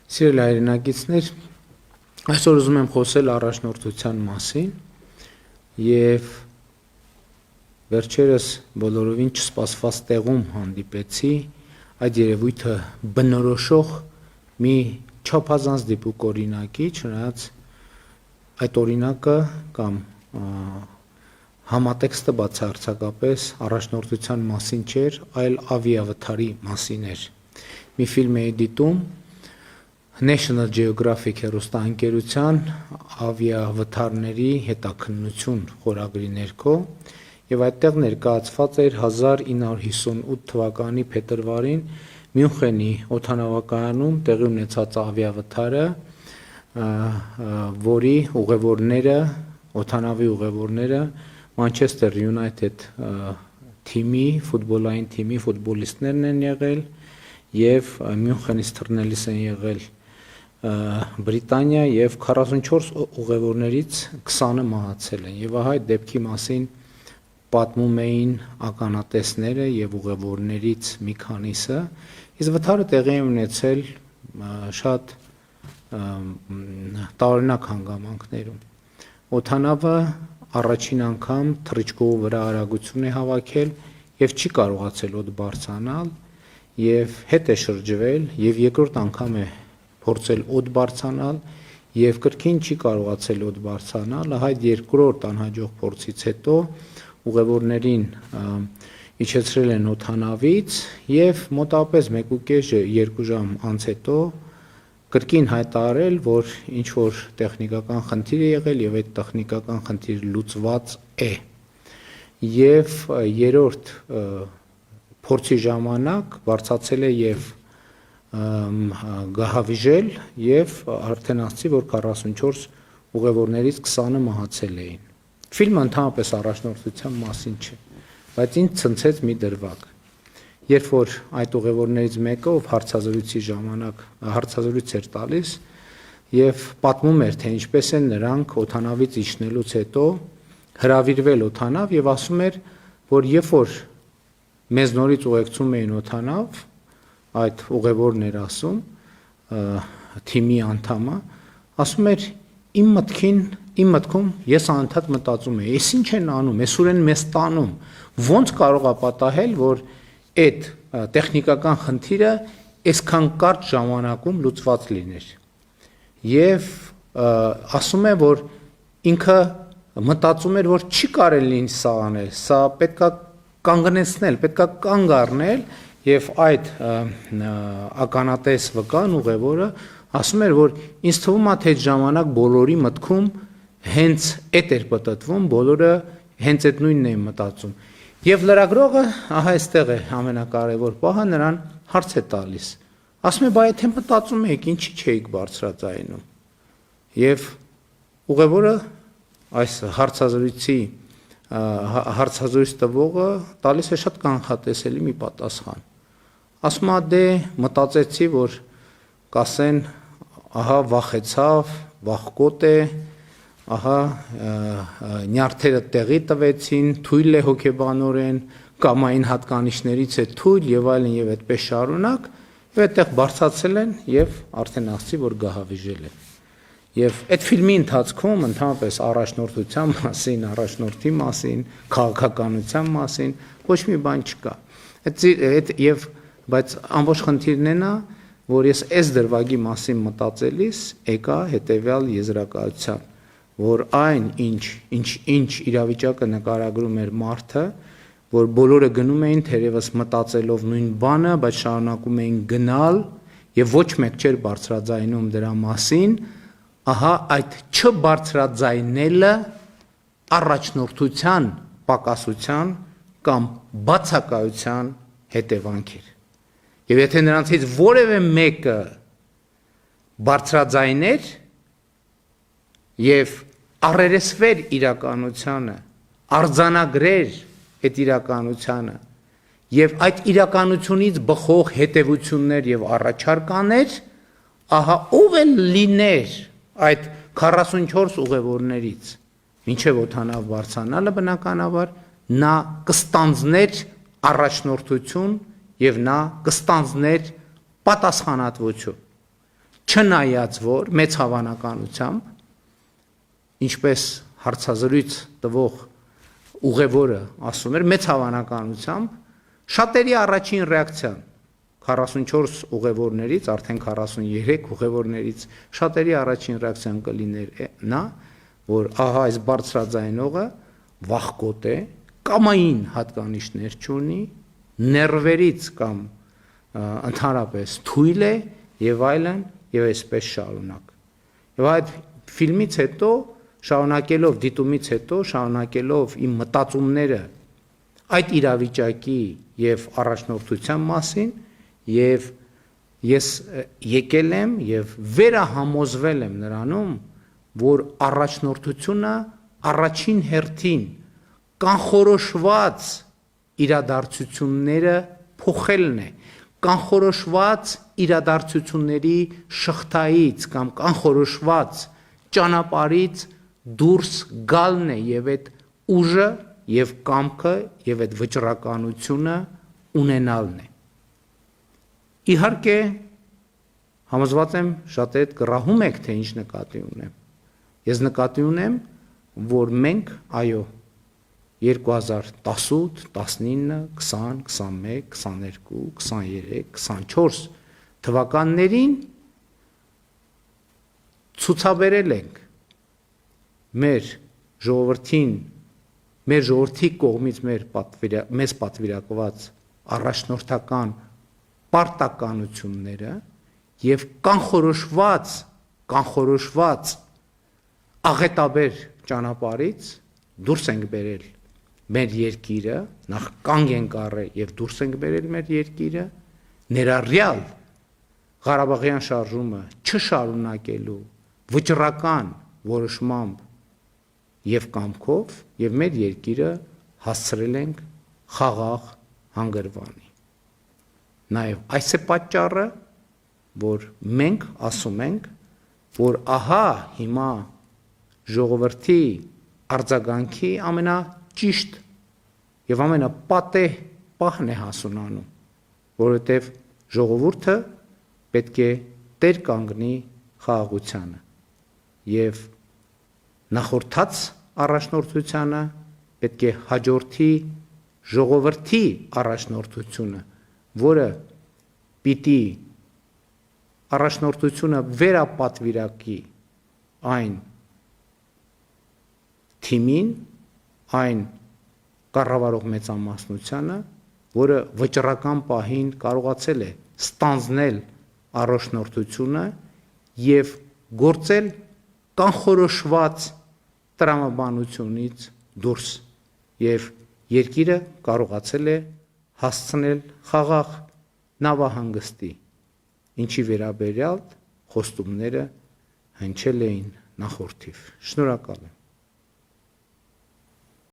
Սիրելի հայրենակիցներ, այսօր ուզում եմ խոսել առաջնորդության մասին եւ վերջերս բոլորովին չսպասված տեղում հանդիպեցի այդ երևույթը բնորոշող մի չափազանց դիպուկ օրինակի, չնայած այդ օրինակը կամ համատեքստը բացարձակապես առաջնորդության մասին չէր, այլ ավիավթարի մասին էր։ Մի ֆիլմ էի դիտում National Geographic հեռուստաընկերության ավիավթարների հետաքննություն խորագրի ներքո եւ այդտեղ ներկայացված էր 1958 թվականի փետրվարին Մյունխենի օդանավակայանում տեղի ունեցած ավիավթարը, որի ուղևորները, օդանավի ուղևորները Manchester United թիմի, ֆուտբոլային թիմի ֆուտբոլիստներն են եղել եւ Մյունխենից թռնելիս են եղել Բրիտանիա եւ 44 ուղևորներից 20-ը մահացել են եւ ահա այդ դեպքի մասին պատմում էին ականատեսները եւ ուղևորներից մի քանիսը իսկ վթարը տեղի է ունեցել շատ տարօրինակ հանգամանքներում օդանավը առաջին անգամ թռիչքով վրա արագություն է հավաքել եւ չի կարողացել օդ բարձրանալ եւ հետ է շրջվել եւ երկրորդ անգամ է փորձել օդ բարձրանալ եւ կրկին չի կարողացել օդ բարձրանալ, այդ երկրորդ անհաջող փորձից հետո ուղևորներին իջեցրել են օդանավից եւ մոտավորապես 1.5-2 ժամ անց հետո կրկին հայտարարել, որ ինչ որ տեխնիկական խնդիր է եղել եւ այդ տեխնիկական խնդիրը լուծված է։ Եվ երրորդ փորձի ժամանակ բարձրացել է եւ գահավիժել եւ արդեն ասացի, որ 44 ուղևորներից 20-ը մահացել էին։ Ֆիլմը ընդհանրապես առաջնորդության մասին չէ, բայց ինձ ցնցեց մի դրվագ։ Երբ որ այդ ուղևորներից մեկը, ով հարցազրույցի ժամանակ հարցազրույց էր տալիս եւ պատմում էր, թե ինչպես են նրանք օդանավից իջնելուց հետո հրավիրվել օդանավ եւ ասում էր, որ երբ որ մեզ նորից ուղեկցում էին օդանավ, այդ ուղևորն էր ասում, թիմի անդամը, ասում էր իմ մտքում ես անընդհատ մտածում եմ, ես ինչ են անում, այսօր են մեզ տանում, ոնց կարող է պատահել, որ այդ տեխնիկական խնդիրը այսքան կարճ ժամանակում լուծված լիներ։ Եվ ասում է, որ ինքը մտածում էր, որ չի կարելի սա անել, սա պետքա կանգնեցնել, պետքա կանգ առնել եւ այդ ականատես վկան ուղևորը ասում էր, որ ինձ թվում է, թե այդ ժամանակ բոլորի մտքում հենց այդ էր պատտվում, բոլորը հենց այդ նույնն էին մտածում։ Եվ լրագրողը, ահա այստեղ է ամենակարևոր պահը, նրան հարց է տալիս։ Ասում է, բայց եթե մտածում եք, ինչի չէիք բարձրաձայնում։ Եվ ուղևորը այս հարցազրույց տվողը տալիս է շատ կանխատեսելի մի պատասխան։ Ասում է, դե մտածեցի, որ կասեն, ահա վախեցավ, վախկոտ է, ահա նյարդերը տեղի տվեցին, թույլ է հոգեբանորեն, կամային հատկանիշներից է թույլ եւ այլն եւ այդպես շարունակ, եւ այդտեղ բարձրացել են եւ արդեն ասացի, որ գահավիժել են։ Եվ այդ ֆիլմի ընթացքում ընդհանրապես առաջնորդության մասին, առաջնորդի մասին, քաղաքականության մասին ոչ մի բան չկա։ Բայց ամբողջ խնդիրն է նա, որ ես այս դրվագի մասին մտածելիս եկա հետեւյալ եզրակացության, որ այն ինչ իրավիճակը նկարագրում էր մարդը, որ բոլորը գնում էին թերևս մտածելով նույն բանը, բայց շարունակում էին գնալ եւ ոչ մեկ չէր բարձրաձայնում դրա մասին, ահա այդ չբարձրաձայնելը առաջնորդության պակասության կամ բացակայության հետևանք էր։ Եվ եթե նրանցից որևէ մեկը բարձրաձայներ եւ առերեսվեր իրականությանը, արձանագրեր այդ իրականությանը եւ այդ իրականությունից բխող հետևություններ եւ առաջարկաներ, ահա ով է լիներ այդ 44 ուղևորներից, մինչեւ օդանավ բարձրանալը բնականաբար նա կստանձներ առաջնորդություն եւ նա կստանձներ պատասխանատվություն։ չնայած որ մեծ հավանականությամբ, ինչպես հարցազրույց տվող ուղևորը ասում էր, մեծ հավանականությամբ շատերի առաջին ռեակցիան 44 ուղևորներից, արդեն 43 ուղևորներից շատերի առաջին ռեակցիան կլիներ նա, որ ահա այս բարձրաձայնողը վախկոտ է, կամային հատկանիշներ չունի, ներվերից կամ ընդհանրապես թույլ է եւ այլն եւ այսպես շարունակ։ Եվ այդ ֆիլմից հետո շարունակելով դիտումից հետո շարունակելով իմ մտածումները այդ իրավիճակի եւ առաջնորդության մասին եւ ես եկել եմ եւ վերահամոզվել եմ նրանում, որ առաջնորդությունը առաջին հերթին կանխորոշված իրադարձությունները փոխելն է, կանխորոշված իրադարձությունների շղթայից կամ կանխորոշված ճանապարհից դուրս գալն է եւ այդ ուժը եւ կամքը եւ այդ վճռականությունը ունենալն է։ Իհարկե համոզված եմ շատ այդ գրահում եք թե ինչ նկատի ունեմ։ Ես նկատի ունեմ, որ մենք այո 2018, 19, 20, 21, 22, 23, 24 թվականներին ցուցաբերել ենք մեր ժողովրդի կողմից մեզ պատվիրակված առաջնորդական պարտականությունները եւ կանխորոշված աղետաբեր ճանապարհից դուրս ենք բերել մեր երկիրը, նախ կանգ ենք առել եւ դուրս ենք բերել մեր երկիրը, ներառյալ Ղարաբաղյան շարժումը չշարունակելու վճռական որոշմամբ եւ կամքով եւ մեր երկիրը հասցրել ենք խաղաղ հանգրվանի։ Նաեւ այս է պատճառը, որ մենք ասում ենք, որ ահա հիմա ժողովրդի արձագանքի ամենաճիշտ եւ ամենապատեհ պահն է հասունանում, որովհետեւ ժողովուրդը պետք է տեր կանգնի խաղաղությանը եւ նախորդած առաջնորդությանը պետք է հաջորդի ժողովրդի առաջնորդությունը, որը պիտի առաջնորդությունը վերապատվիրակի այն թիմին, այն կառավարող մեծամասնությանը, որը վճռական պահին կարողացել է ստանձնել առաջնորդությունը եւ գործել կանխորոշված տրամաբանությունից դուրս եւ երկիրը կարողացել է հասցնել խաղաղ նավահանգստի, ինչի վերաբերյալ խոստումները հնչել էին նախորդիվ։ Շնորհակալ եմ։